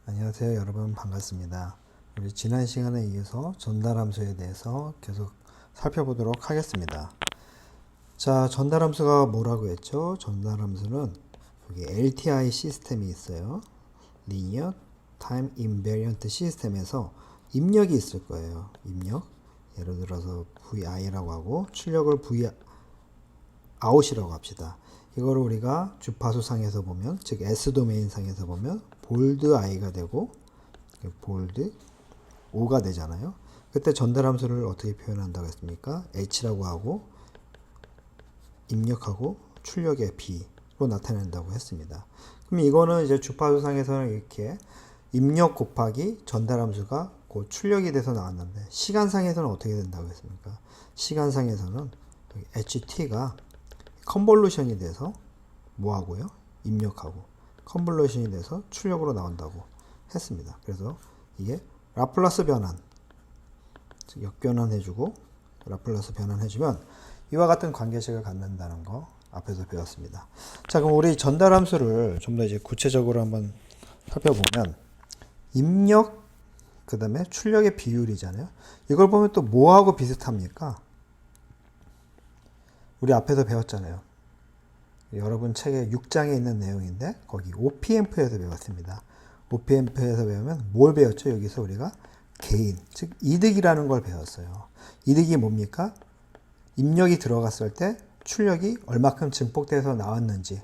안녕하세요 여러분, 반갑습니다. 우리 지난 시간에 이어서 전달함수에 대해서 계속 살펴보도록 하겠습니다. 자, 전달함수가 뭐라고 했죠? 전달함수는 여기 LTI 시스템이 있어요. Linear Time Invariant 시스템에서 입력이 있을 거예요. 입력. 예를 들어서 VI라고 하고 출력을 VOUT이라고 합시다. 이거를 우리가 주파수상에서 보면, 즉 S도메인 상에서 보면 볼드 I가 되고 볼드 O가 되잖아요. 그때 전달함수를 어떻게 표현한다고 했습니까? H라고 하고 입력하고 출력의 B로 나타낸다고 했습니다. 그럼 이거는 이제 주파수상에서는 이렇게 입력 곱하기 전달함수가 곧 출력이 돼서 나왔는데, 시간상에서는 어떻게 된다고 했습니까? 시간상에서는 HT가 컨볼루션이 돼서 뭐하고요? 입력하고 컨볼루션이 돼서 출력으로 나온다고 했습니다. 그래서 이게 라플라스 변환, 즉 역변환 해주고 라플라스 변환 해주면 이와 같은 관계식을 갖는다는 거 앞에서 배웠습니다. 자, 그럼 우리 전달함수를 좀 더 이제 구체적으로 한번 살펴보면, 입력 그 다음에 출력의 비율이잖아요. 이걸 보면 또 뭐하고 비슷합니까? 우리 앞에서 배웠잖아요. 여러분 책에 6장에 있는 내용인데 거기 OPM프에서 배웠습니다. OPM프에서 배우면 뭘 배웠죠? 여기서 우리가 게인, 즉 이득이라는 걸 배웠어요. 이득이 뭡니까? 입력이 들어갔을 때 출력이 얼마큼 증폭돼서 나왔는지,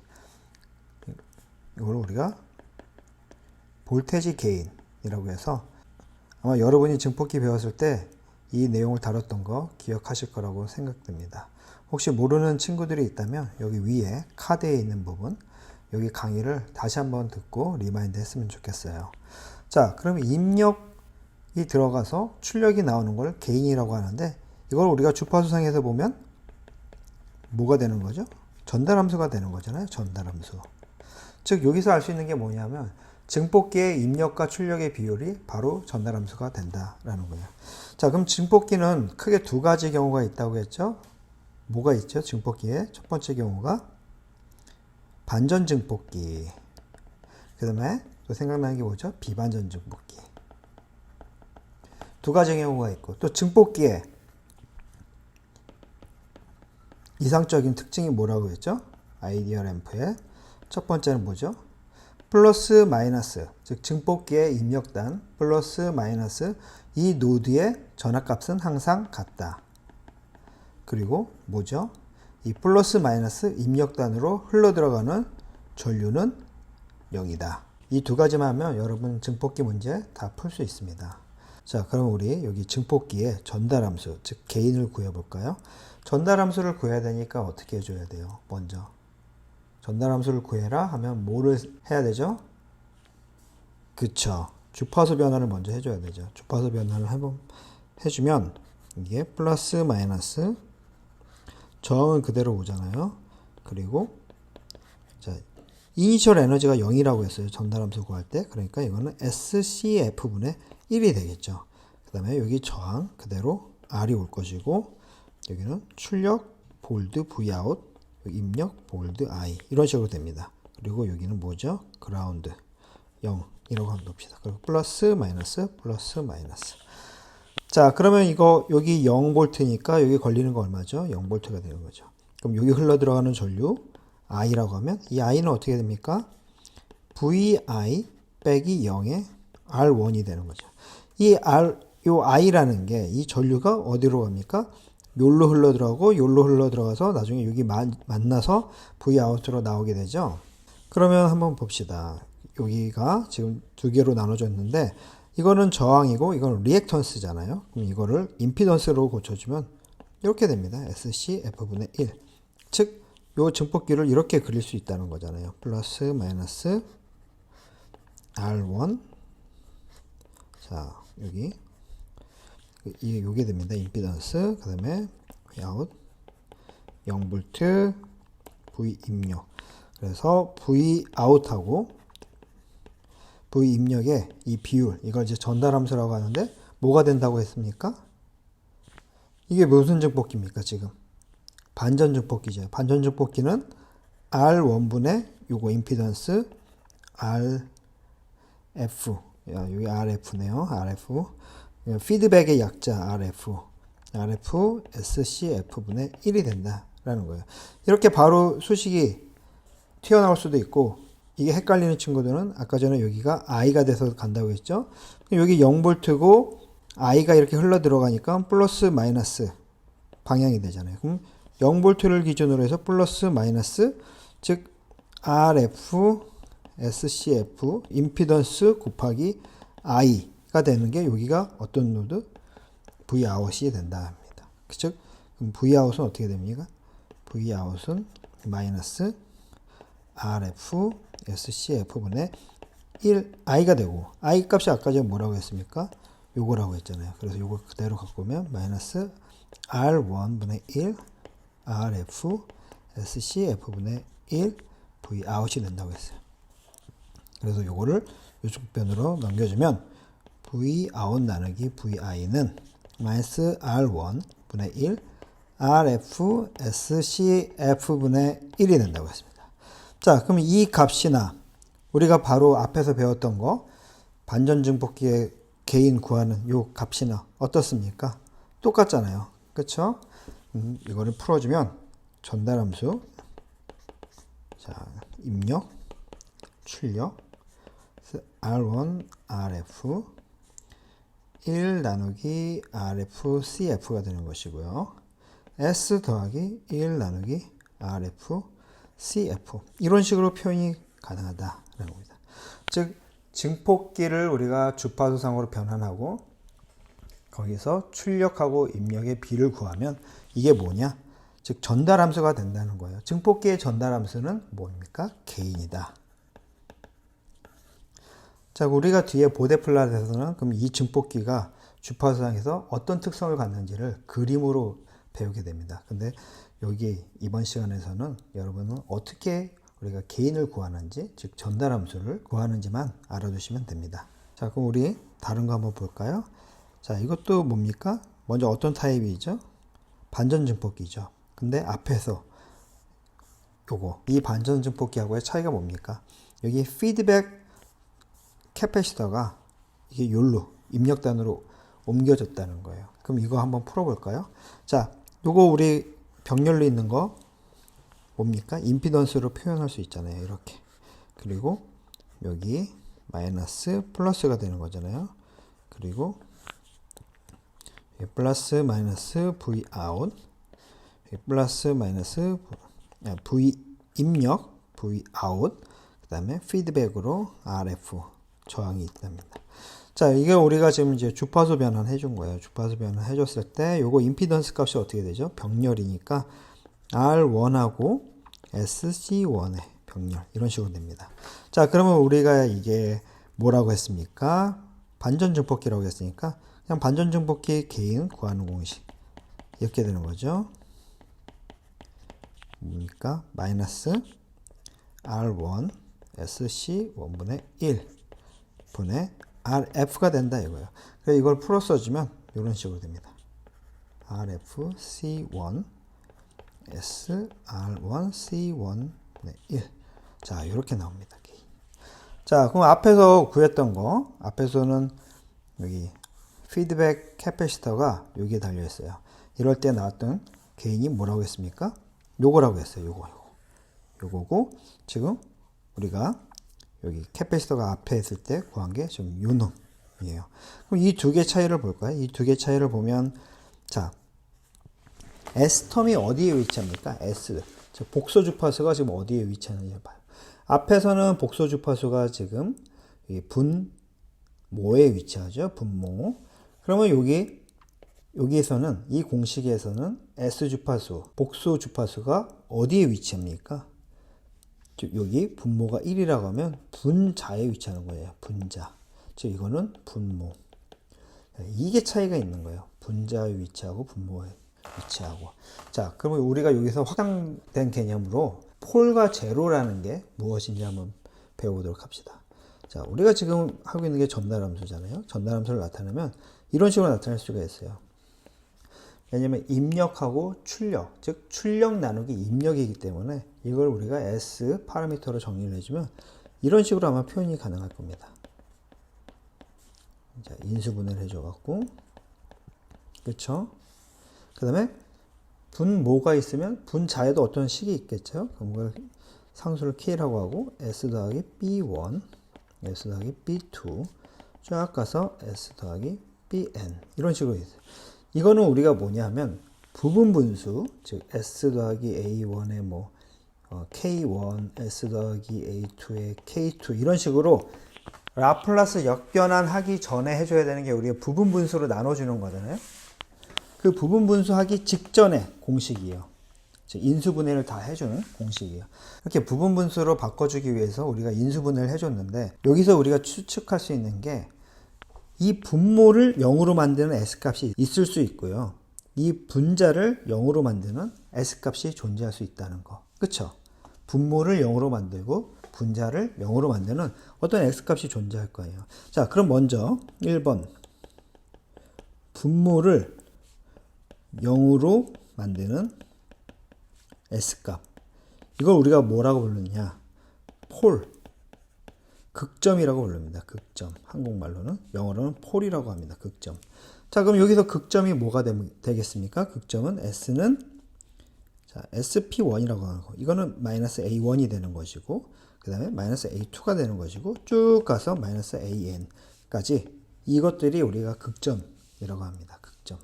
이걸 우리가 볼테지 게인이라고 해서, 아마 여러분이 증폭기 배웠을 때 이 내용을 다뤘던 거 기억하실 거라고 생각됩니다. 혹시 모르는 친구들이 있다면 여기 위에 카드에 있는 부분, 여기 강의를 다시 한번 듣고 리마인드 했으면 좋겠어요. 자, 그럼 입력이 들어가서 출력이 나오는 걸 게인이라고 하는데, 이걸 우리가 주파수상에서 보면 뭐가 되는 거죠? 전달함수가 되는 거잖아요. 전달함수. 즉 여기서 알 수 있는 게 뭐냐면, 증폭기의 입력과 출력의 비율이 바로 전달함수가 된다라는 거예요. 자, 그럼 증폭기는 크게 두 가지 경우가 있다고 했죠? 뭐가 있죠? 증폭기의 첫 번째 경우가 반전 증폭기. 그 다음에 또 생각나는 게 뭐죠? 비반전 증폭기. 두 가지 경우가 있고, 또 증폭기의 이상적인 특징이 뭐라고 했죠? 아이디어 램프의 첫 번째는 뭐죠? 플러스 마이너스, 즉 증폭기의 입력단 플러스 마이너스 이 노드의 전압값은 항상 같다. 그리고 뭐죠? 이 플러스 마이너스 입력단으로 흘러들어가는 전류는 0이다. 이 두 가지만 하면 여러분 증폭기 문제 다 풀 수 있습니다. 자, 그럼 우리 여기 증폭기의 전달함수, 즉 게인을 구해볼까요? 전달함수를 구해야 되니까 어떻게 해줘야 돼요? 먼저 전달함수를 구해라 하면 뭐를 해야 되죠? 그쵸. 주파수 변환을 먼저 해줘야 되죠. 주파수 변환을 해주면 이게 플러스 마이너스 저항은 그대로 오잖아요. 그리고 자, 이니셜 에너지가 0이라고 했어요. 전달함수 구할 때. 그러니까 이거는 SCF분의 1이 되겠죠. 그 다음에 여기 저항 그대로 R이 올 것이고, 여기는 출력 볼드 Vout, 입력 볼드 I, 이런 식으로 됩니다. 그리고 여기는 뭐죠? 그라운드 0이라고 한번 봅시다. 그리고 플러스 마이너스 플러스 마이너스. 자, 그러면 이거 여기 0V니까 여기 걸리는 거 얼마죠? 0V가 되는 거죠. 그럼 여기 흘러 들어가는 전류 I라고 하면 이 I는 어떻게 됩니까? VI 빼기 0의 R1이 되는 거죠. 요 I라는 게 이 전류가 어디로 갑니까? 요로 흘러 들어가고 요로 흘러 들어가서 나중에 여기 만나서 Vout로 나오게 되죠. 그러면 한번 봅시다. 여기가 지금 두 개로 나눠져 있는데, 이거는 저항이고 이건 리액턴스잖아요. 그럼 이거를 임피던스로 고쳐주면 이렇게 됩니다. SCF분의 1. 즉, 요 증폭기를 이렇게 그릴 수 있다는 거잖아요. 플러스 마이너스 R1. 자, 여기 이게 요게 됩니다. 임피던스. 그 다음에 Vout 0V V 입력. 그래서 Vout하고 V 입력의 이 비율, 이걸 이제 전달함수라고 하는데 뭐가 된다고 했습니까? 이게 무슨 증폭기입니까? 지금 반전 증폭기죠. 반전 증폭기는 R1분의 요거 임피던스 RF 여기 RF네요. RF. 피드백의 약자 RF. RF SCF분의 1이 된다라는 거예요. 이렇게 바로 수식이 튀어나올 수도 있고, 이게 헷갈리는 친구들은 아까 전에 여기가 I가 돼서 간다고 했죠. 여기 0V고 I가 이렇게 흘러 들어가니까 플러스 마이너스 방향이 되잖아요. 그럼 0V를 기준으로 해서 플러스 마이너스, 즉 RF SCF 임피던스 곱하기 I가 되는 게 여기가 어떤 노드? Vout이 된다 합니다. 즉 그럼 Vout은 어떻게 됩니까? Vout은 마이너스 RF SCF분의 1 I가 되고, I 값이 아까 전에 뭐라고 했습니까? 요거라고 했잖아요. 그래서 요거 그대로 갖고 오면 마이너스 R1분의 1 RF SCF분의 1 Vout이 된다고 했어요. 그래서 요거를 요쪽 변으로 넘겨주면 Vout 나누기 Vi는 마이너스 R1분의 1 RF SCF분의 1이 된다고 했습니다. 자, 그럼 이 값이나 우리가 바로 앞에서 배웠던 거 반전증폭기의 개인 구하는 요 값이나 어떻습니까? 똑같잖아요. 그쵸? 이거를 풀어주면 전달함수, 자, 입력, 출력, R1, RF, 1 나누기 RF, CF가 되는 것이고요. S 더하기 1 나누기 RF, CF. 이런 식으로 표현이 가능하다라는 겁니다. 즉, 증폭기를 우리가 주파수상으로 변환하고 거기서 출력하고 입력의 비를 구하면 이게 뭐냐? 즉, 전달함수가 된다는 거예요. 증폭기의 전달함수는 뭡니까? 게인이다. 자, 우리가 뒤에 보데플랫에서는 그럼 이 증폭기가 주파수상에서 어떤 특성을 갖는지를 그림으로 배우게 됩니다. 근데 여기 이번 시간에서는 여러분은 어떻게 우리가 게인을 구하는지, 즉 전달함수를 구하는지만 알아두시면 됩니다. 자, 그럼 우리 다른 거 한번 볼까요? 자, 이것도 뭡니까? 먼저 어떤 타입이죠? 반전증폭기죠. 근데 앞에서 요거 이 반전증폭기하고의 차이가 뭡니까? 여기 피드백 캐패시터가 이게 욜로 입력단으로 옮겨졌다는 거예요. 그럼 이거 한번 풀어볼까요? 자, 요거 우리 병렬로 있는 거 뭡니까? 임피던스로 표현할 수 있잖아요. 이렇게. 그리고 여기 마이너스 플러스가 되는 거잖아요. 그리고 플러스 마이너스 V out, 플러스 마이너스 V 입력, V out, 그 다음에 피드백으로 RF 저항이 있답니다. 자, 이게 우리가 지금 이제 주파수 변환 해준 거예요. 주파수 변환 해줬을 때 요거 임피던스 값이 어떻게 되죠? 병렬이니까 R1하고 SC1의 병렬 이런 식으로 됩니다. 자, 그러면 우리가 이게 뭐라고 했습니까? 반전증폭기라고 했으니까 그냥 반전증폭기 개인 구하는 공식 이렇게 되는 거죠. 뭡니까? 마이너스 R1 SC1분의 1 분의 RF가 된다 이거예요. 그래서 이걸 풀어 써주면 이런 식으로 됩니다. RF C1 S R1 C1 1. 자, 이렇게 나옵니다. 자, 그럼 앞에서 구했던 거, 앞에서는 여기 피드백 캐패시터가 여기에 달려 있어요. 이럴 때 나왔던 게인이 뭐라고 했습니까? 요거라고 했어요. 요거고 지금 우리가 여기 캐패시터가 앞에 있을 때 구한 게 지금 요 놈이에요. 그럼 이 두 개 차이를 볼까요? 이 두 개 차이를 보면 자, S텀이 어디에 위치합니까? S. 즉 복소 주파수가 지금 어디에 위치하는지 봐요. 앞에서는 복소 주파수가 지금 분모에 위치하죠. 분모. 그러면 여기에서는 이 공식에서는 S 주파수, 복소 주파수가 어디에 위치합니까? 즉 여기 분모가 1이라고 하면 분자에 위치하는 거예요. 분자. 즉 이거는 분모. 이게 차이가 있는 거예요. 분자에 위치하고 분모에 위치하고. 자, 그러면 우리가 여기서 확장된 개념으로 폴과 제로라는 게 무엇인지 한번 배워보도록 합시다. 자, 우리가 지금 하고 있는 게 전달함수잖아요. 전달함수를 나타내면 이런 식으로 나타낼 수가 있어요. 왜냐면 입력하고 출력, 즉 출력 나누기 입력이기 때문에 이걸 우리가 S 파라미터로 정리를 해주면 이런 식으로 아마 표현이 가능할 겁니다. 자, 인수분해를 해줘갖고, 그쵸? 그 다음에 분모가 있으면 분자에도 어떤 식이 있겠죠? 그걸 상수를 k라고 하고 s 더하기 b1, s 더하기 b2 쫙 가서 s 더하기 bn 이런 식으로 있어요. 이거는 우리가 뭐냐 하면 부분분수, 즉 s 더하기 a1의 뭐 k1, s 더하기 a2의 k2 이런 식으로 라플라스 역변환 하기 전에 해줘야 되는 게 우리가 부분분수로 나눠주는 거잖아요. 그 부분분수 하기 직전에 공식이에요. 즉 인수분해를 다 해주는 공식이에요. 이렇게 부분분수로 바꿔주기 위해서 우리가 인수분해를 해줬는데 여기서 우리가 추측할 수 있는 게 이 분모를 0으로 만드는 S값이 있을 수 있고요. 이 분자를 0으로 만드는 S값이 존재할 수 있다는 거. 그쵸? 분모를 0으로 만들고 분자를 0으로 만드는 어떤 X값이 존재할 거예요. 자, 그럼 먼저 1번 분모를 0으로 만드는 S값. 이걸 우리가 뭐라고 부르느냐? 폴. 극점이라고 부릅니다. 극점. 한국말로는, 영어로는 폴이라고 합니다. 극점. 자, 그럼 여기서 극점이 뭐가 되겠습니까? 극점은 S는 자, SP1이라고 하고, 이거는 마이너스 A1이 되는 것이고, 그 다음에 마이너스 A2가 되는 것이고, 쭉 가서 마이너스 AN까지 이것들이 우리가 극점이라고 합니다. 극점.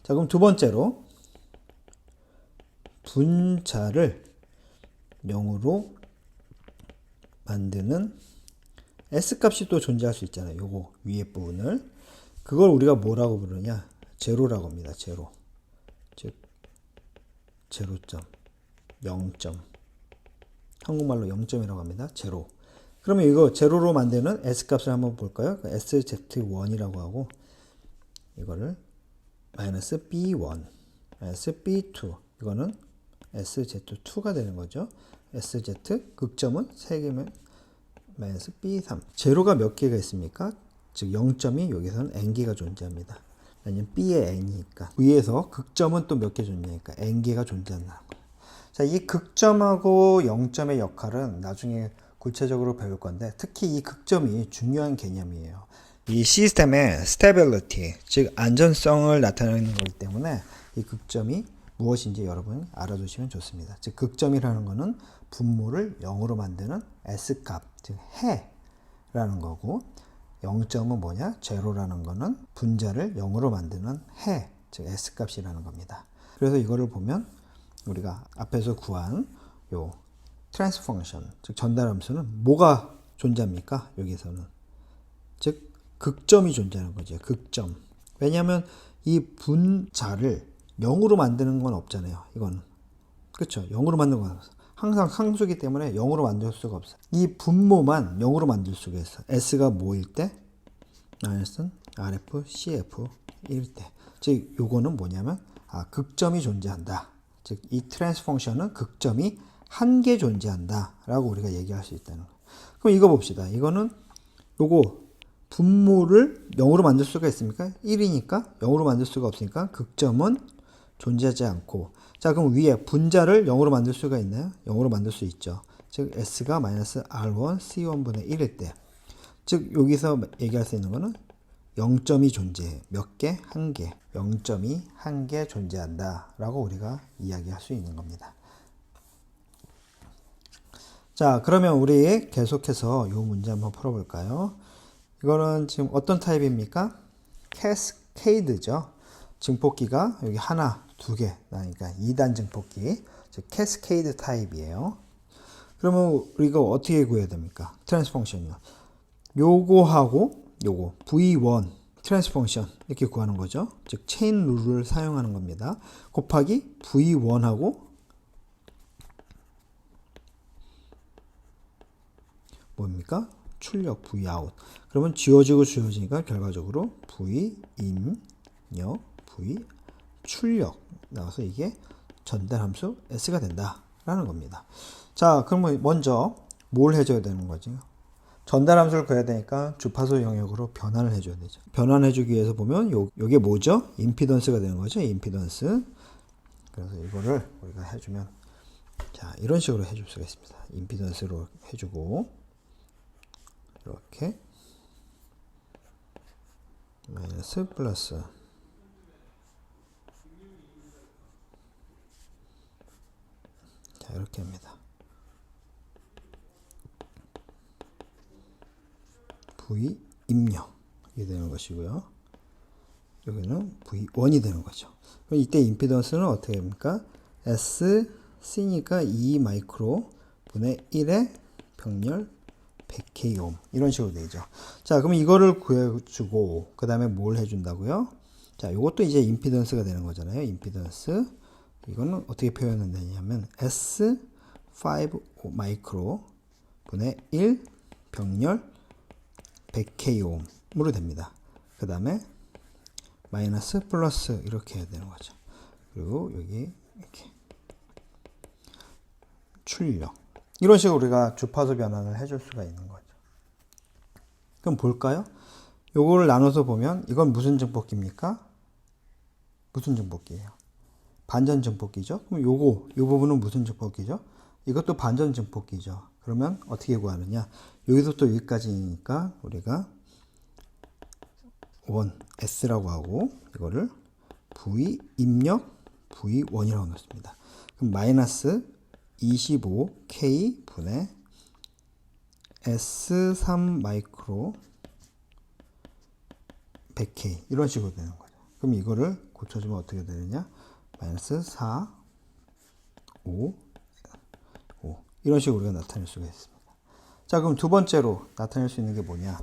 자, 그럼 두 번째로 분자를 0으로 만드는 S값이 또 존재할 수 있잖아요. 요거 위에 부분을. 그걸 우리가 뭐라고 부르냐? 제로라고 합니다. 제로. 즉 제로점, 0점. 한국말로 0점이라고 합니다. 제로. 그러면 이거 제로로 만드는 S값을 한번 볼까요? SZ1이라고 하고 이거를 마이너스 B1, 마이너스 B2 이거는 SZ2가 되는 거죠. SZ 극점은 3개면 마이너스 B3. 제로가 몇 개가 있습니까? 즉 0점이 여기서는 n개가 존재합니다. 왜냐면 B의 n이니까. 위에서 극점은 또 몇 개 존재하니까 n개가 존재한다는 거예요. 자, 이 극점하고 0점의 역할은 나중에 구체적으로 배울 건데 특히 이 극점이 중요한 개념이에요. 이 시스템의 스테빌리티, 즉 안전성을 나타내는 거기 때문에 이 극점이 무엇인지 여러분 알아두시면 좋습니다. 즉 극점이라는 것은 분모를 0으로 만드는 S값, 즉 해라는 거고 0점은 뭐냐? 제로라는 거는 분자를 0으로 만드는 해, 즉 S값이라는 겁니다. 그래서 이거를 보면 우리가 앞에서 구한 요 트랜스퍼 펑션, 즉 전달함수는 뭐가 존재합니까? 여기서는 즉 극점이 존재하는 거죠. 극점. 왜냐하면 이 분자를 0으로 만드는 건 없잖아요. 이건 그렇죠. 0으로 만드는 건 없어. 항상 상수기 때문에 0으로 만들 수가 없어. 이 분모만 0으로 만들 수가 있어. S가 뭐일 때? 마이너스 RF, CF일 때. 즉 요거는 뭐냐면 극점이 존재한다. 즉 이 트랜스퍼 펑션은 극점이 한 개 존재한다 라고 우리가 얘기할 수 있다는 거예요. 그럼 이거 봅시다. 이거는 요거 분모를 0으로 만들 수가 있습니까? 1이니까 0으로 만들 수가 없으니까 극점은 존재하지 않고, 자 그럼 위에 분자를 0으로 만들 수가 있나요? 0으로 만들 수 있죠. 즉 S가 마이너스 R1 C1분의 1일 때, 즉 여기서 얘기할 수 있는 거는 0점이 존재해. 몇 개? 한 개. 0점이 한 개 존재한다 라고 우리가 이야기할 수 있는 겁니다. 자, 그러면 우리 계속해서 이 문제 한번 풀어볼까요? 이거는 지금 어떤 타입입니까? 캐스케이드죠. 증폭기가 여기 하나, 두 개 나니까 2단 증폭기, 즉 캐스케이드 타입이에요. 그러면 우리가 어떻게 구해야 됩니까? 트랜스퍼 펑션이요. 요거하고 요거 V1 트랜스퍼 펑션 이렇게 구하는 거죠. 즉 체인 룰을 사용하는 겁니다. 곱하기 V1하고 뭡니까? 출력 Vout. 그러면 지워지고 지워지니까 결과적으로 V 입력 V 출력 나와서 이게 전달함수 S가 된다라는 겁니다. 자, 그러면 먼저 뭘 해줘야 되는 거죠? 전달함수를 구해야 되니까 주파수 영역으로 변환을 해줘야 되죠. 변환해주기 위해서 보면 요게 뭐죠? 임피던스가 되는 거죠. 임피던스. 그래서 이거를 우리가 해주면 자 이런 식으로 해줄 수가 있습니다. 임피던스로 해주고 이렇게 마이너스 플러스. 자, 이렇게 합니다. V 입력 이게 되는 것이고요. 여기는 V1이 되는 거죠. 그럼 이때 임피던스는 어떻게 됩니까? SC니까 2 마이크로 분의 1의 병렬 100K 옴 이런 식으로 되죠. 자, 그럼 이거를 구해주고 그 다음에 뭘 해준다고요? 자, 이것도 이제 임피던스가 되는 거잖아요. 임피던스 이거는 어떻게 표현은 되냐면 S5 마이크로 분의 1 병렬 100K 옴으로 됩니다. 그 다음에 마이너스 플러스 이렇게 해야 되는 거죠. 그리고 여기 이렇게 출력 이런 식으로 우리가 주파수 변환을 해줄 수가 있는 거죠. 그럼 볼까요? 요거를 나눠서 보면 이건 무슨 증폭기입니까? 무슨 증폭기예요? 반전 증폭기죠. 그럼 요 부분은 무슨 증폭기죠? 이것도 반전 증폭기죠. 그러면 어떻게 구하느냐? 여기서 또 여기까지니까 우리가 원 S라고 하고 이거를 V 입력 V1이라고 넣습니다. 그럼 마이너스 25K 분의 S3 마이크로 100K 이런 식으로 되는 거죠. 그럼 이거를 고쳐주면 어떻게 되느냐? 마이너스 4, 5 이런 식으로 우리가 나타낼 수가 있습니다. 자, 그럼 두 번째로 나타낼 수 있는 게 뭐냐?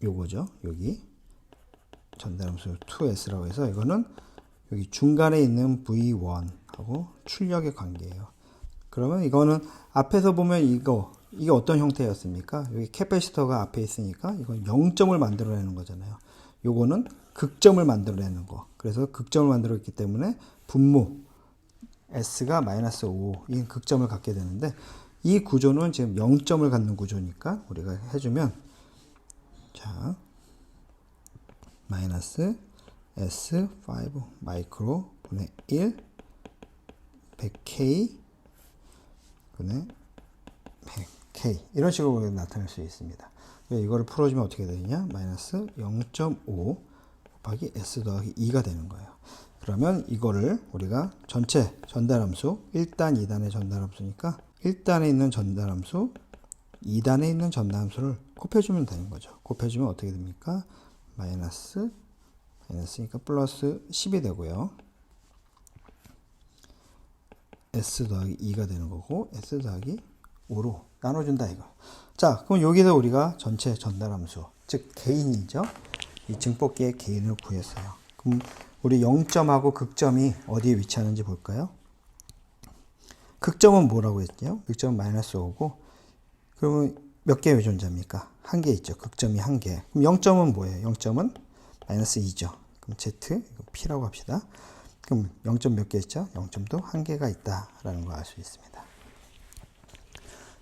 요거죠. 여기 전달함수 2S라고 해서 이거는 여기 중간에 있는 V1하고 출력의 관계예요. 그러면 이거는 앞에서 보면 이게 어떤 형태였습니까? 여기 캐패시터가 앞에 있으니까 이건 0점을 만들어내는 거잖아요. 요거는 극점을 만들어내는 거. 그래서 극점을 만들었기 때문에 분모 S가 마이너스 5 이 극점을 갖게 되는데 이 구조는 지금 0점을 갖는 구조니까 우리가 해주면 자 마이너스 S5 마이크로 분의 1 100K 분의 100K 이런 식으로 나타낼 수 있습니다. 이거를 풀어주면 어떻게 되느냐? 마이너스 0.5 곱하기 S 더하기 2가 되는 거예요. 그러면 이거를 우리가 전체 전달함수 1단, 2단의 전달함수니까 1단에 있는 전달함수, 2단에 있는 전달함수를 곱해주면 되는 거죠. 곱해주면 어떻게 됩니까? 마이너스니까 플러스 10이 되고요. S 더하기 2가 되는 거고 S 더하기 5로 나눠준다 이거. 자, 그럼 여기서 우리가 전체 전달함수, 즉 개인이죠. 이 증폭기의 개인을 구했어요. 그럼 우리 0점하고 극점이 어디에 위치하는지 볼까요? 극점은 뭐라고 했죠? 극점은 마이너스 5고 그러면 몇 개의 존재입니까? 한 개 있죠. 극점이 한 개. 그럼 0점은 뭐예요? 0점은 마이너스 2죠. 그럼 Z, 이거 P라고 합시다. 그럼 0점 몇 개 있죠? 0점도 한 개가 있다라는 걸 알 수 있습니다.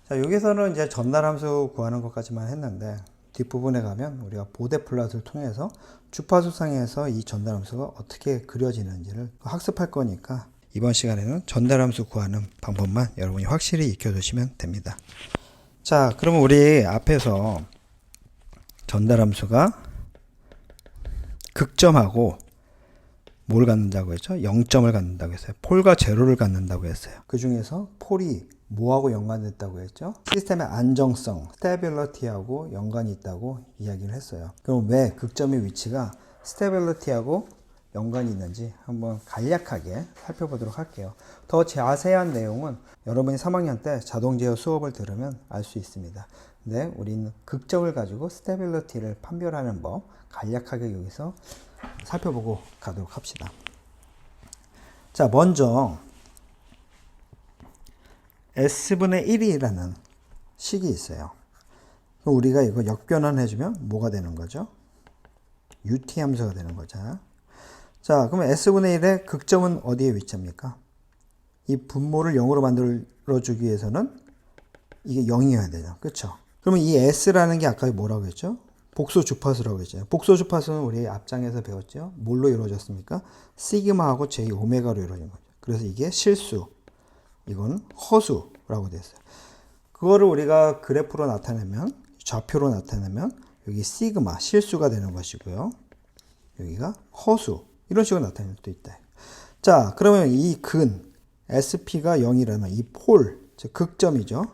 자, 여기서는 이제 전달함수 구하는 것까지만 했는데 뒷부분에 가면 우리가 보데 플롯을 통해서 주파수상에서 이 전달함수가 어떻게 그려지는지를 학습할 거니까 이번 시간에는 전달함수 구하는 방법만 여러분이 확실히 익혀두시면 됩니다. 자, 그러면 우리 앞에서 전달함수가 극점하고 뭘 갖는다고 했죠? 0점을 갖는다고 했어요. 폴과 제로를 갖는다고 했어요. 그 중에서 폴이 뭐하고 연관됐다고 했죠? 시스템의 안정성, 스테빌리티하고 연관이 있다고 이야기를 했어요. 그럼 왜 극점의 위치가 스테빌리티하고 연관이 있는지 한번 간략하게 살펴보도록 할게요. 더 자세한 내용은 여러분이 3학년 때 자동제어 수업을 들으면 알 수 있습니다. 근데 우리는 극점을 가지고 스테빌리티를 판별하는 법 간략하게 여기서 살펴보고 가도록 합시다. 자, 먼저 S분의 1이라는 식이 있어요. 우리가 이거 역변환 해주면 뭐가 되는 거죠? UT 함수가 되는 거죠. 자, 그러면 S분의 1의 극점은 어디에 위치합니까? 이 분모를 0으로 만들어주기 위해서는 이게 0이어야 되죠. 그렇죠? 그러면 이 S라는 게 아까 뭐라고 했죠? 복소 주파수라고 했죠. 복소 주파수는 우리 앞장에서 배웠죠. 뭘로 이루어졌습니까? 시그마하고 J 오메가로 이루어진 거죠. 그래서 이게 실수, 이건 허수라고 됐어요. 그거를 우리가 그래프로 나타내면, 좌표로 나타내면 여기 시그마 실수가 되는 것이고요. 여기가 허수 이런 식으로 나타낼 수도 있다. 자, 그러면 이 근 SP가 0이라면 이 폴, 즉 극점이죠.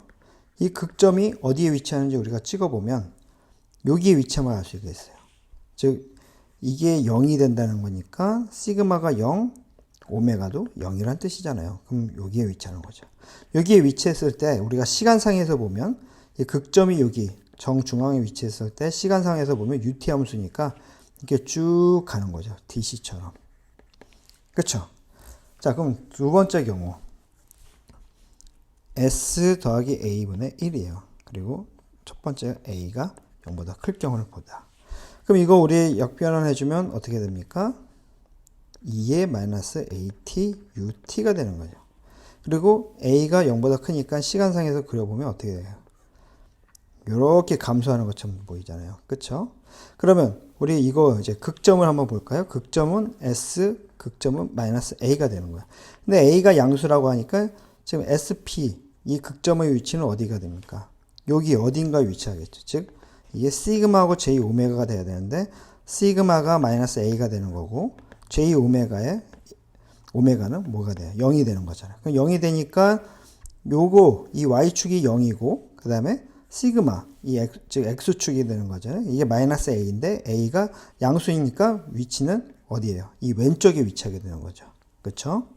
이 극점이 어디에 위치하는지 우리가 찍어보면 여기에 위치함을 알 수 있겠어요. 즉 이게 0이 된다는 거니까 시그마가 0, 오메가도 0이란 뜻이잖아요. 그럼 여기에 위치하는 거죠. 여기에 위치했을 때 우리가 시간상에서 보면 이 극점이 여기 정중앙에 위치했을 때 시간상에서 보면 UT 함수니까 이렇게 쭉 가는 거죠. DC처럼. 그쵸? 자, 그럼 두 번째 경우 S 더하기 A분의 1이에요. 그리고 첫 번째 A가 0보다 클 경우를 보다. 그럼 이거 우리 역변을 해주면 어떻게 됩니까? 2의 마이너스 AT, UT가 되는 거죠. 그리고 A가 0보다 크니까 시간상에서 그려보면 어떻게 돼요? 이렇게 감소하는 것처럼 보이잖아요. 그쵸? 그러면 우리 이거 이제 극점을 한번 볼까요? 극점은 S, 극점은 마이너스 A가 되는 거야. 근데 A가 양수라고 하니까 지금 SP, 이 극점의 위치는 어디가 됩니까? 여기 어딘가에 위치하겠죠. 즉, 이게 시그마하고 J 오메가가 돼야 되는데, 시그마가 마이너스 A가 되는 거고, J 오메가의 오메가는 뭐가 돼요? 0이 되는 거잖아요. 그럼 0이 되니까 요거 이 y축이 0이고 그 다음에 시그마 즉 x축이 되는 거잖아요. 이게 마이너스 a인데 a가 양수이니까 위치는 어디예요? 이 왼쪽에 위치하게 되는 거죠. 그렇죠?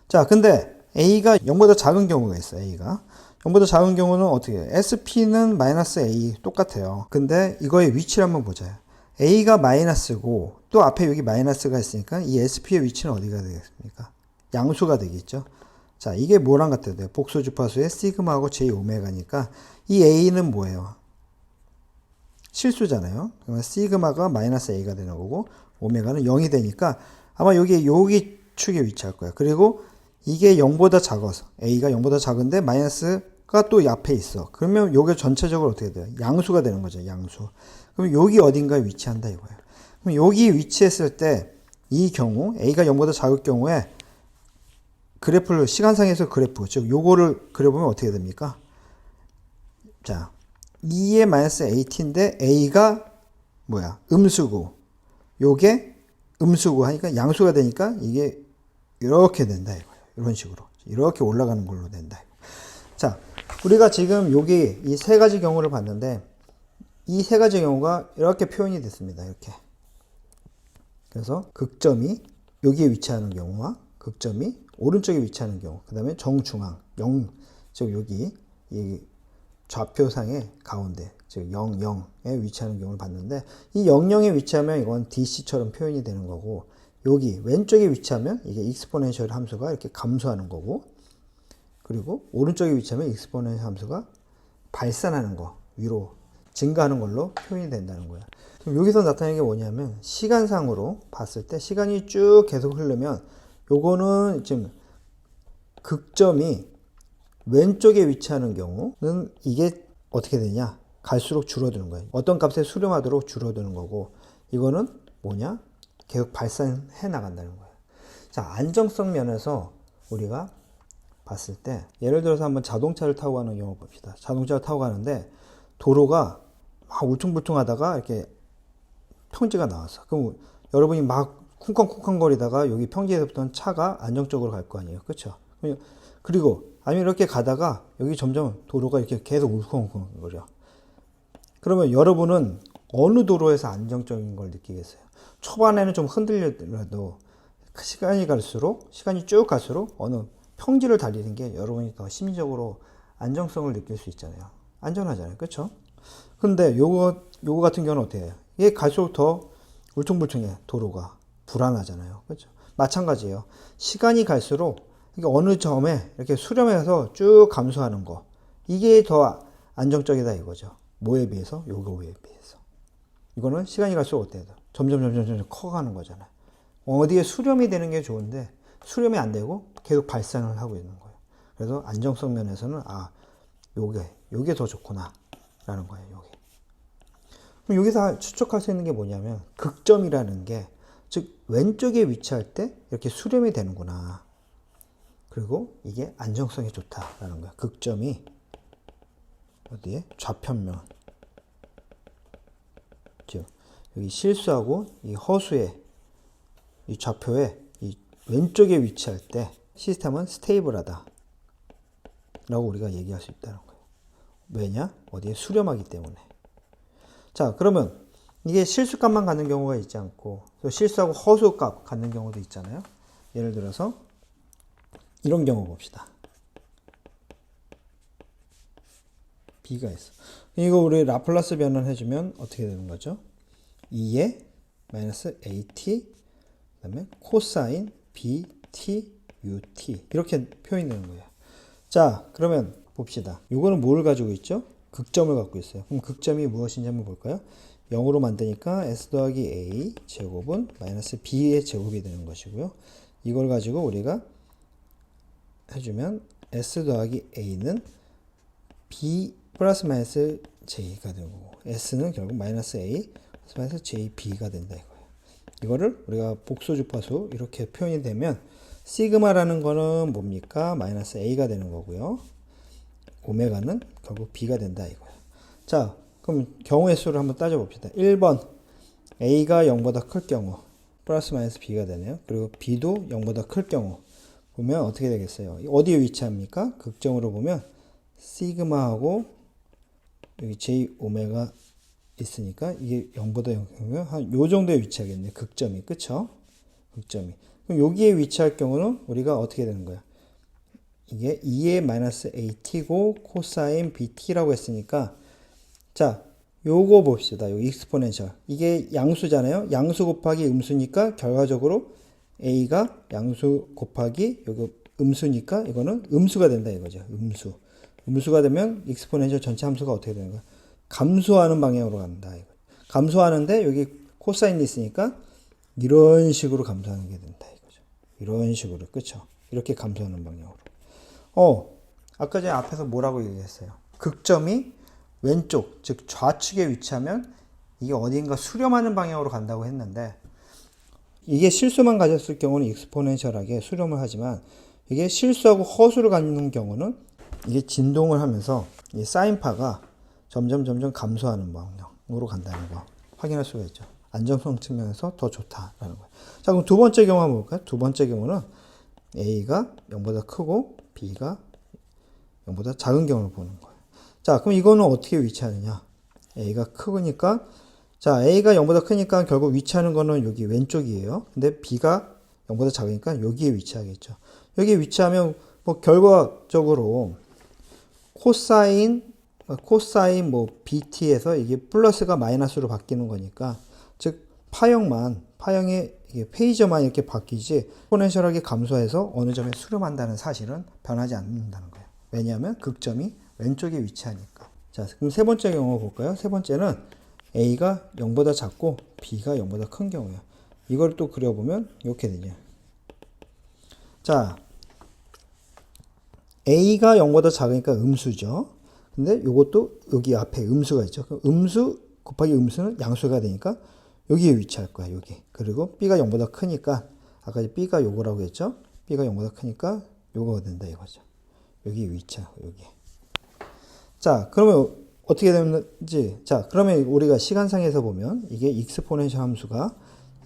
자, 근데 a가 0보다 작은 경우가 있어요. a가 0보다 작은 경우는 어떻게 해요? sp는 마이너스 a 똑같아요. 근데 이거의 위치를 한번 보자. a가 마이너스고 또 앞에 여기 마이너스가 있으니까 이 sp의 위치는 어디가 되겠습니까? 양수가 되겠죠. 자, 이게 뭐랑 같아야 돼요? 복수 주파수의 시그마하고 j 오메가니까 이 a는 뭐예요? 실수잖아요. 그러면 시그마가 마이너스 a가 되는 거고 오메가는 0이 되니까 아마 여기 축에 위치할 거예요. 그리고 이게 0보다 작아서 a가 0보다 작은데 마이너스가 또 앞에 있어. 그러면 요게 전체적으로 어떻게 돼요? 양수가 되는 거죠. 양수. 그럼 여기 어딘가에 위치한다 이거예요. 그럼 여기 위치했을 때 이 경우 a가 0보다 작을 경우에 그래프를 시간상에서 그래프 즉 요거를 그려보면 어떻게 됩니까? 자, 2의 마이너스 AT인데 a가 뭐야? 음수고 요게 음수고 하니까 양수가 되니까 이게 이렇게 된다 이거예요. 이런 식으로 이렇게 올라가는 걸로 된다. 자, 우리가 지금 여기 이 세 가지 경우를 봤는데 이 세 가지 경우가 이렇게 표현이 됐습니다. 이렇게. 그래서 극점이 여기에 위치하는 경우와 극점이 오른쪽에 위치하는 경우, 그 다음에 정중앙, 0, 즉 여기 이 좌표상의 가운데, 즉 0, 0에 위치하는 경우를 봤는데 이 0, 0에 위치하면 이건 DC처럼 표현이 되는 거고 여기 왼쪽에 위치하면 이게 익스포넨셜 함수가 이렇게 감소하는 거고 그리고 오른쪽에 위치하면 익스포넨셜 함수가 발산하는 거, 위로 증가하는 걸로 표현이 된다는 거야. 그럼 여기서 나타나는 게 뭐냐면 시간상으로 봤을 때 시간이 쭉 계속 흐르면 요거는 지금 극점이 왼쪽에 위치하는 경우는 이게 어떻게 되냐? 갈수록 줄어드는 거예요. 어떤 값에 수렴하도록 줄어드는 거고 이거는 뭐냐? 계속 발산해 나간다는 거예요. 자, 안정성 면에서 우리가 봤을 때 예를 들어서 한번 자동차를 타고 가는 경우 봅시다. 자동차를 타고 가는데 도로가 막 울퉁불퉁하다가 이렇게 평지가 나왔어. 그럼 여러분이 막 쿵쾅쿵쾅 거리다가 여기 평지에서부터는 차가 안정적으로 갈 거 아니에요. 그렇죠? 그리고 아니면 이렇게 가다가 여기 점점 도로가 이렇게 계속 울퉁불퉁 거려. 그러면 여러분은 어느 도로에서 안정적인 걸 느끼겠어요? 초반에는 좀 흔들려도 시간이 쭉 갈수록 어느 평지를 달리는 게 여러분이 더 심리적으로 안정성을 느낄 수 있잖아요. 안전하잖아요. 그렇죠? 근데 요거 같은 경우는 어떻게 해요? 이게 갈수록 더 울퉁불퉁해. 도로가 불안하잖아요. 그렇죠? 마찬가지예요. 시간이 갈수록 이게 어느 점에 이렇게 수렴해서 쭉 감소하는 거. 이게 더 안정적이다 이거죠. 뭐에 비해서? 요거에 비해서. 이거는 시간이 갈수록 어때요? 점점 커가는 거잖아요. 어디에 수렴이 되는 게 좋은데 수렴이 안 되고 계속 발산을 하고 있는 거예요. 그래서 안정성 면에서는 요게 더 좋구나 라는 거예요. 요게. 그럼 여기서 추측할 수 있는 게 뭐냐면 극점이라는 게 즉 왼쪽에 위치할 때 이렇게 수렴이 되는구나. 그리고 이게 안정성이 좋다라는 거야. 극점이 어디에? 좌편면. 여기 실수하고 이 허수의 이 좌표에 이 왼쪽에 위치할 때 시스템은 스테이블하다 라고 우리가 얘기할 수 있다는 거예요. 왜냐? 어디에 수렴하기 때문에. 자, 그러면 이게 실수값만 갖는 경우가 있지 않고 또 실수하고 허수값 갖는 경우도 있잖아요. 예를 들어서 이런 경우 봅시다. b가 있어. 이거 우리 라플라스 변환 해주면 어떻게 되는 거죠? 2의 마이너스 at 그 다음에 코사인 bt ut 이렇게 표현이 되는 거예요. 자, 그러면 봅시다. 이거는 뭘 가지고 있죠? 극점을 갖고 있어요. 그럼 극점이 무엇인지 한번 볼까요? 0으로 만드니까 s 더하기 a 제곱은 마이너스 b의 제곱이 되는 것이고요. 이걸 가지고 우리가 해주면 s 더하기 a는 b 플러스 마이너스 j가 되고 s는 결국 마이너스 a 플러스 마이너스 jb가 된다 이거예요. 이거를 우리가 복소 주파수 이렇게 표현이 되면 시그마라는 거는 뭡니까? 마이너스 a가 되는 거고요. 오메가는 결국 b가 된다 이거예요. 자, 그럼 경우의 수를 한번 따져봅시다. 1번 a가 0보다 클 경우 플러스 마이너스 b가 되네요. 그리고 b도 0보다 클 경우 보면 어떻게 되겠어요? 어디에 위치합니까? 극점으로 보면 시그마하고 여기 j 오메가 있으니까 이게 0보다 0이면 한 요 정도에 위치하겠네. 극점이. 그쵸? 극점이. 그럼 여기에 위치할 경우는 우리가 어떻게 되는 거야? 이게 2의 마이너스 at고 코사인 bt라고 했으니까 자, 요거 봅시다. 요 익스포넨셜. 이게 양수잖아요. 양수 곱하기 음수니까 결과적으로 a가 양수 곱하기 여기 음수니까 이거는 음수가 된다 이거죠. 음수. 음수가 되면 익스포넨셜 전체 함수가 어떻게 되는 거야? 감소하는 방향으로 간다. 이거. 감소하는데 여기 코사인이 있으니까 이런 식으로 감소하는 게 된다 이거죠. 이런 식으로. 그쵸? 이렇게 감소하는 방향으로. 아까 전에 앞에서 뭐라고 얘기했어요? 극점이 왼쪽, 즉 좌측에 위치하면 이게 어딘가 수렴하는 방향으로 간다고 했는데 이게 실수만 가졌을 경우는 익스포넨셜하게 수렴을 하지만 이게 실수하고 허수를 갖는 경우는 이게 진동을 하면서 이 사인파가 점점 감소하는 방향으로 간다는 거 확인할 수가 있죠. 안정성 측면에서 더 좋다라는 거예요. 자, 그럼 두 번째 경우 한번 볼까요? 두 번째 경우는 a가 0보다 크고 b가 0보다 작은 경우를 보는 거예요. 자, 그럼 이거는 어떻게 위치하느냐? a가 크니까 자, a가 0보다 크니까 결국 위치하는 거는 여기 왼쪽이에요. 근데 b가 0보다 작으니까 여기에 위치하겠죠. 여기에 위치하면 뭐 결과적으로 코사인 뭐 bt에서 이게 플러스가 마이너스로 바뀌는 거니까 즉 파형의 이게 페이저만 이렇게 바뀌지 exponential하게 감소해서 어느 점에 수렴한다는 사실은 변하지 않는다는 거예요. 왜냐하면 극점이 왼쪽에 위치하니까. 자, 그럼 세 번째 경우 볼까요? 세 번째는 a가 0보다 작고 b가 0보다 큰 경우예요. 이걸 또 그려보면 이렇게 되죠. 자, a가 0보다 작으니까 음수죠. 근데 이것도 여기 앞에 음수가 있죠. 음수 곱하기 음수는 양수가 되니까 여기에 위치할 거야, 여기. 그리고 b가 0보다 크니까 아까 b가 요거라고 했죠. b가 0보다 크니까 요거가 된다 이거죠. 여기에 위치하고 여기. 자, 그러면 어떻게 되는지, 자, 그러면 우리가 시간상에서 보면 이게 익스포넨셜 함수가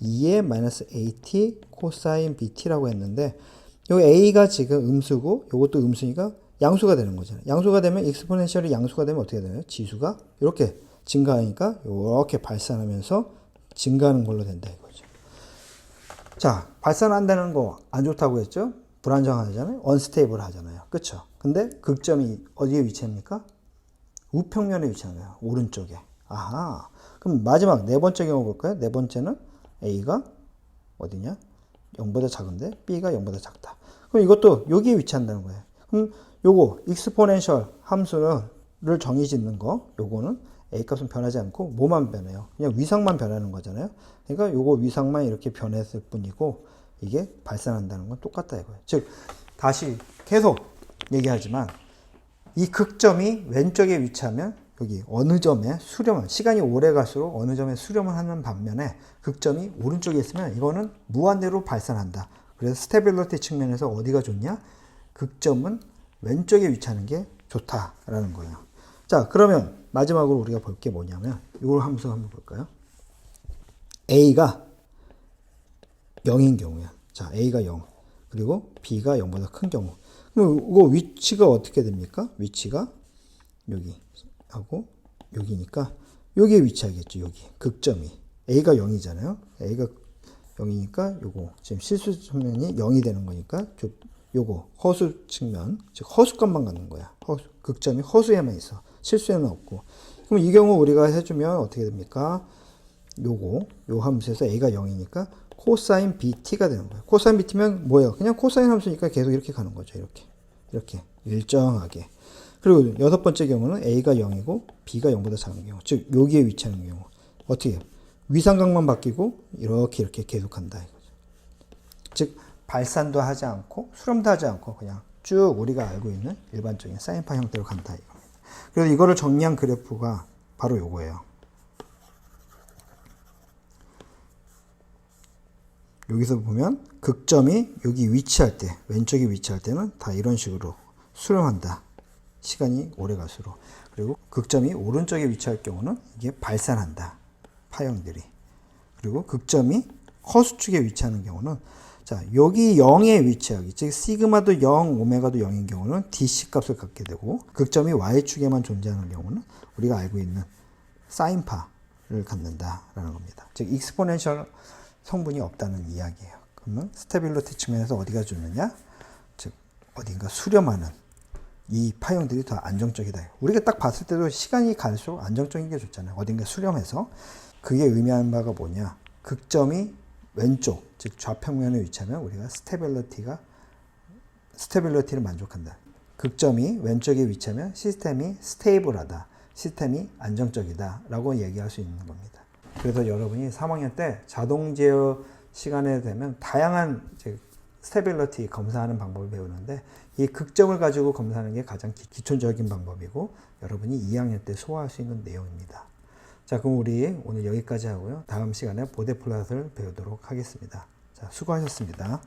2의 마이너스 at 코사인 bt라고 했는데 요 a가 지금 음수고 요것도 음수니까 양수가 되는 거잖아요. 양수가 되면 익스포넨셜이 양수가 되면 어떻게 되나요? 지수가 이렇게 증가하니까 이렇게 발산하면서 증가하는 걸로 된다 이거죠. 자, 발산한다는 거 안 좋다고 했죠? 불안정하잖아요. 언스테이블 하잖아요. 그쵸? 근데 극점이 어디에 위치합니까? 우평면에 위치하는 거예요. 오른쪽에. 아하. 그럼 마지막 네 번째 경우 볼까요? 네 번째는 a가 어디냐? 0보다 작은데 b가 0보다 작다. 그럼 이것도 여기에 위치한다는 거예요. 그럼 요거 익스포넨셜 함수를 정의 짓는 거 요거는 a 값은 변하지 않고 뭐만 변해요? 그냥 위상만 변하는 거잖아요. 그러니까 요거 위상만 이렇게 변했을 뿐이고 이게 발산한다는 건 똑같다 이거예요. 즉 다시 계속 얘기하지만 이 극점이 왼쪽에 위치하면 여기 어느 점에 수렴을 시간이 오래 갈수록 어느 점에 수렴을 하는 반면에 극점이 오른쪽에 있으면 이거는 무한대로 발산한다. 그래서 스테빌리티 측면에서 어디가 좋냐? 극점은 왼쪽에 위치하는 게 좋다라는 거예요. 자, 그러면 마지막으로 우리가 볼 게 뭐냐면 이걸 함수 한번 볼까요? A가 0인 경우야. 자, A가 0. 그리고 B가 0보다 큰 경우. 그럼 이거 위치가 어떻게 됩니까? 위치가 여기 하고 여기니까 여기에 위치하겠죠. 여기. 극점이. A가 0이잖아요. A가 0이니까 요거 지금 실수 측면이 0이 되는 거니까 요거 허수 측면, 즉 허수값만 갖는 거야. 극점이 허수에만 있어. 실수에는 없고. 그럼 이 경우 우리가 해주면 어떻게 됩니까? 요 함수에서 A가 0이니까 코사인 BT가 되는 거예요. 코사인 BT면 뭐예요? 그냥 코사인 함수니까 계속 이렇게 가는 거죠. 이렇게 일정하게. 그리고 여섯 번째 경우는 A가 0이고 B가 0보다 작은 경우, 즉 여기에 위치하는 경우 어떻게 해요? 위삼각만 바뀌고 이렇게 계속한다 이거죠. 즉 발산도 하지 않고 수렴도 하지 않고 그냥 쭉 우리가 알고 있는 일반적인 사인파 형태로 간다 이겁니다. 그래서 이거를 정리한 그래프가 바로 요거예요. 여기서 보면 극점이 여기 위치할 때, 왼쪽에 위치할 때는 다 이런 식으로 수렴한다. 시간이 오래 갈수록. 그리고 극점이 오른쪽에 위치할 경우는 이게 발산한다. 파형들이. 그리고 극점이 허수축에 위치하는 경우는 자, 여기 0에 위치하기. 즉 시그마도 0, 오메가도 0인 경우는 DC 값을 갖게 되고 극점이 Y축에만 존재하는 경우는 우리가 알고 있는 사인파를 갖는다라는 겁니다. 즉 익스포넨셜 성분이 없다는 이야기예요. 그러면 스테빌리티 측면에서 어디가 좋느냐? 즉 어딘가 수렴하는 이 파형들이 더 안정적이다. 우리가 딱 봤을 때도 시간이 갈수록 안정적인 게 좋잖아요. 어딘가 수렴해서. 그게 의미하는 바가 뭐냐? 극점이 왼쪽, 즉 좌평면에 위치하면 우리가 스테빌리티를 만족한다. 극점이 왼쪽에 위치하면 시스템이 스테이블하다. 시스템이 안정적이다. 라고 얘기할 수 있는 겁니다. 그래서 여러분이 3학년 때 자동 제어 시간에 되면 다양한 스테빌리티 검사하는 방법을 배우는데 이 극점을 가지고 검사하는 게 가장 기초적인 방법이고 여러분이 2학년 때 소화할 수 있는 내용입니다. 자, 그럼 우리 오늘 여기까지 하고요. 다음 시간에 보데플랫을 배우도록 하겠습니다. 자, 수고하셨습니다.